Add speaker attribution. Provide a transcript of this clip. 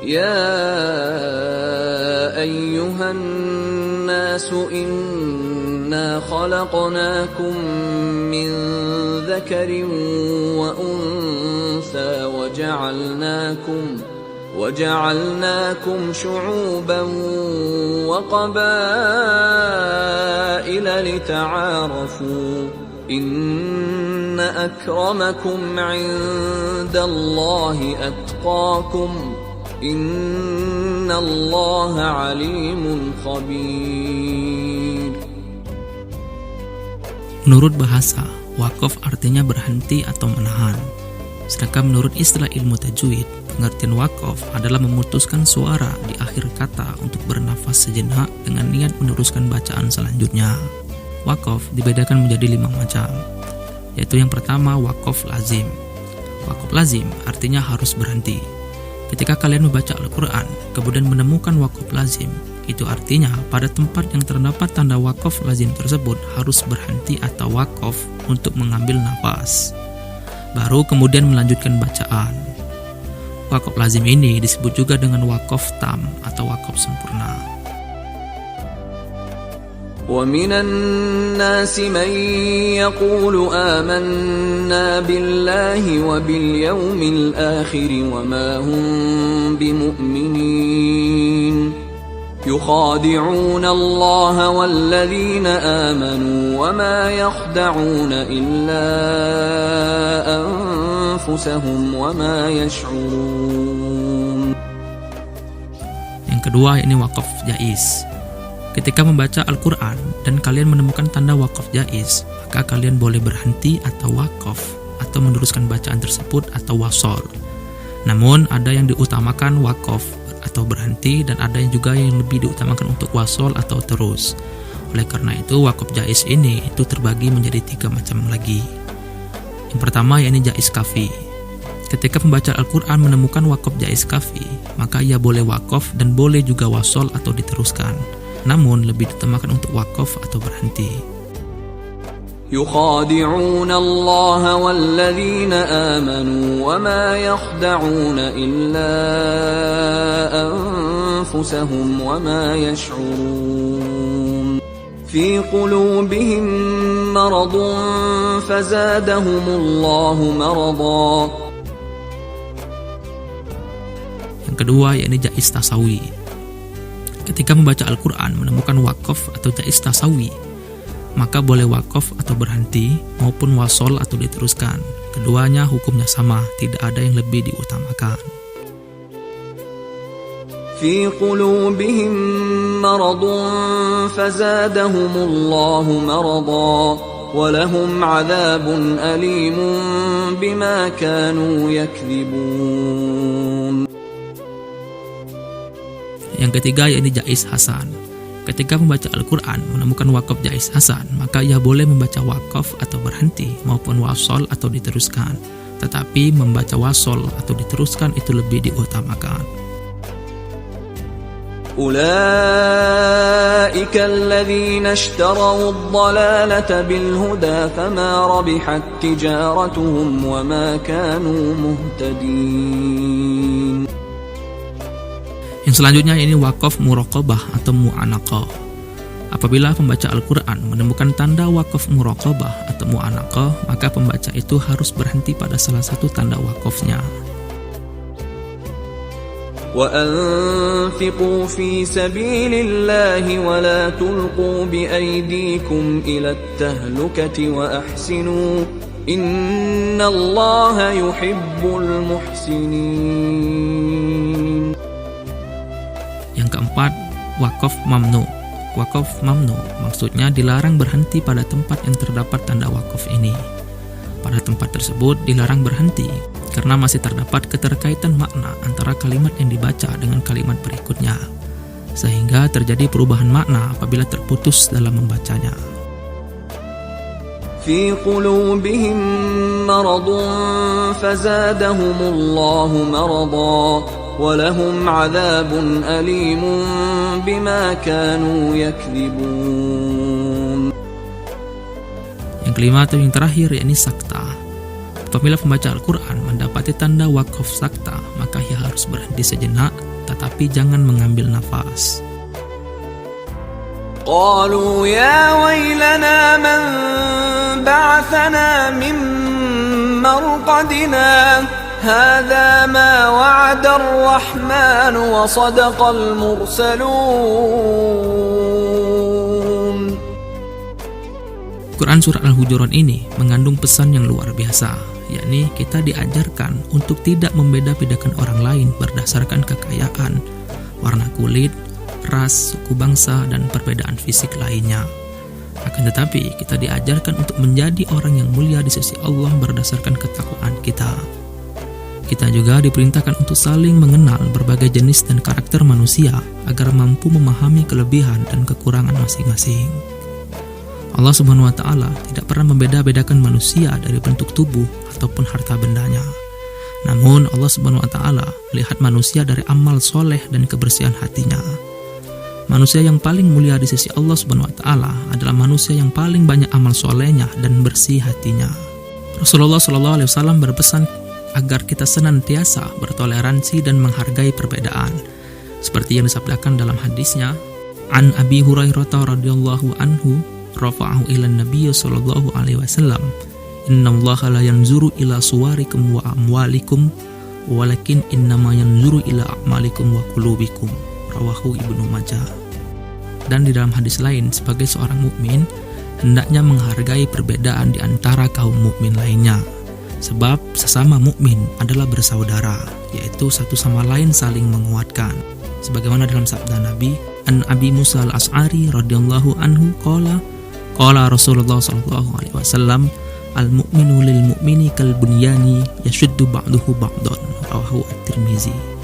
Speaker 1: يا أيها الناس إنا خلقناكم من ذكر وأنثى وجعلناكم شعوبا وقبائل لتعارفوا إن أكرمكم عند الله أتقاكم إن الله عليم خبير.
Speaker 2: Menurut bahasa, waqaf artinya berhenti atau menahan. Sedangkan menurut istilah ilmu tajwid, pengertian waqaf adalah memutuskan suara di akhir kata untuk bernafas sejenak dengan niat meneruskan bacaan selanjutnya. Waqaf dibedakan menjadi 5 macam, yaitu yang pertama waqaf lazim. Waqaf lazim artinya harus berhenti. Ketika kalian membaca Al-Quran, kemudian menemukan waqaf lazim, itu artinya pada tempat yang terdapat tanda waqaf lazim tersebut harus berhenti atau waqaf untuk mengambil nafas. Baru kemudian melanjutkan bacaan. Waqaf lazim ini disebut juga dengan waqaf tam atau waqaf sempurna.
Speaker 1: وَمِنَ النَّاسِ مَن يَقُولُ آمَنَّا بِاللَّهِ وَبِالْيَوْمِ الْآخِرِ وَمَا هُمْ بِمُؤْمِنِينَ يُخَادِعُونَ اللَّهَ وَالَّذِينَ آمَنُوا وَمَا يَخْدَعُونَ إِلَّا أَنفُسَهُمْ وَمَا يَشْعُرُونَ.
Speaker 2: Yang kedua ini waqaf jaiz. Ketika membaca Al-Quran dan kalian menemukan tanda waqaf jaiz, maka kalian boleh berhenti atau waqaf atau meneruskan bacaan tersebut atau wasol. Namun ada yang diutamakan waqaf atau berhenti dan ada yang juga yang lebih diutamakan untuk wasol atau terus. Oleh karena itu waqaf jaiz ini itu terbagi menjadi 3 macam lagi. Yang pertama yakni jaiz kafi. Ketika pembaca Al-Quran menemukan waqaf jaiz kafi, maka ia boleh waqaf dan boleh juga wasol atau diteruskan. Namun lebih ditemakan untuk waqaf atau berhenti.
Speaker 1: يُخَادِعُونَ اللَّهَ وَالَّذِينَ آمَنُوا وَمَا يَخْدَعُونَ إِلَّا أَنفُسَهُمْ وَمَا يَشْعُرُونَ فِي قُلُوبِهِم مَّرَضٌ فَزَادَهُمُ اللَّهُ مَرَضًا.
Speaker 2: Yang kedua yakni jaiz tasawi. Ketika membaca Al-Quran menemukan waqaf atau jaiz tasawi, maka boleh waqaf atau berhenti maupun wasol atau diteruskan. Keduanya hukumnya sama, tidak ada yang lebih diutamakan.
Speaker 1: في قلوبهم مرض فزادهم الله مرضا ولهم عذاب أليم بما كانوا يكذبون.
Speaker 2: Yang ketiga yakni jaiz hasan. Ketika membaca Al-Quran menemukan waqaf jaiz hasan, maka ia boleh membaca waqaf atau berhenti maupun wasol atau diteruskan. Tetapi membaca wasol atau diteruskan itu lebih diutamakan.
Speaker 1: أولئك الذين اشتروا الضلالة بالهدى فما ربحت تجارتهم وما كانوا مهتدين.
Speaker 2: Yang selanjutnya ini waqaf muraqabah atau mu'anaqah. Apabila pembaca Al-Quran menemukan tanda waqaf muraqabah atau mu'anaqah, maka pembaca itu harus berhenti pada salah satu tanda waqafnya.
Speaker 1: وَأَنفِقُوا فِي سَبِيلِ اللَّهِ وَلَا تُلْقُوا بِأَيْدِيكُمْ إِلَى التَّهْلُكَةِ وَأَحْسِنُوا إِنَّ اللَّهَ يُحِبُّ الْمُحْسِنِينَ.
Speaker 2: Yang keempat, waqaf mamnu. Waqaf mamnu maksudnya dilarang berhenti pada tempat yang terdapat tanda waqaf ini. Pada tempat tersebut dilarang berhenti karena masih terdapat keterkaitan makna antara kalimat yang dibaca dengan kalimat berikutnya, sehingga terjadi perubahan makna apabila terputus dalam membacanya.
Speaker 1: في قلوبهم مرض فزادهم الله مرضا ولهم عذاب أليم بما كانوا يكذبون.
Speaker 2: Yang kelima atau yang terakhir yakni sakta. Apabila pembaca Al-Quran mendapati tanda waqaf sakta, maka ia harus berhenti sejenak tetapi jangan mengambil nafas.
Speaker 1: قالوا يا ويلنا من بعثنا من مرقدنا هذا ما وعد الرحمن وصدق المرسلون.
Speaker 2: Quran Surah Al-Hujurat ini mengandung pesan yang luar biasa, yakni kita diajarkan untuk tidak membeda-bedakan orang lain berdasarkan kekayaan, warna kulit, ras, suku bangsa, dan perbedaan fisik lainnya. Akan tetapi, kita diajarkan untuk menjadi orang yang mulia di sisi Allah berdasarkan ketakwaan kita. Kita juga diperintahkan untuk saling mengenal berbagai jenis dan karakter manusia agar mampu memahami kelebihan dan kekurangan masing-masing. Allah Subhanahu wa Ta'ala tidak pernah membeda-bedakan manusia dari bentuk tubuh ataupun harta bendanya. Namun, Allah Subhanahu wa Ta'ala melihat manusia dari amal soleh dan kebersihan hatinya. Manusia yang paling mulia di sisi Allah Subhanahu wa Ta'ala adalah manusia yang paling banyak amal solehnya dan bersih hatinya. Rasulullah SAW berpesan agar kita senantiasa bertoleransi dan menghargai perbedaan, seperti yang disabdakan dalam hadisnya, An Abi Hurairah radhiyallahu anhu rafa'ahu ila Nabi sallallahu alaihi wasallam, innallaha la yanzuru ila suwarikum wa amwalikum walakin innama yanzuru ila a'malikum wa qulubikum. Rawahu Ibnu Majah. Dan di dalam hadis lain, sebagai seorang mukmin hendaknya menghargai perbedaan di antara kaum mukmin lainnya, sebab sesama mukmin adalah bersaudara, yaitu satu sama lain saling menguatkan. Sebagaimana dalam sabda Nabi, An Abi Musa al-Ash'ari radhiyallahu anhu qala Rasulullah sallallahu alaihi wasallam, al-mu'minu lil mu'mini kal bunyani yashuddu ba'duhu ba'dan. Rawahu At-Tirmizi.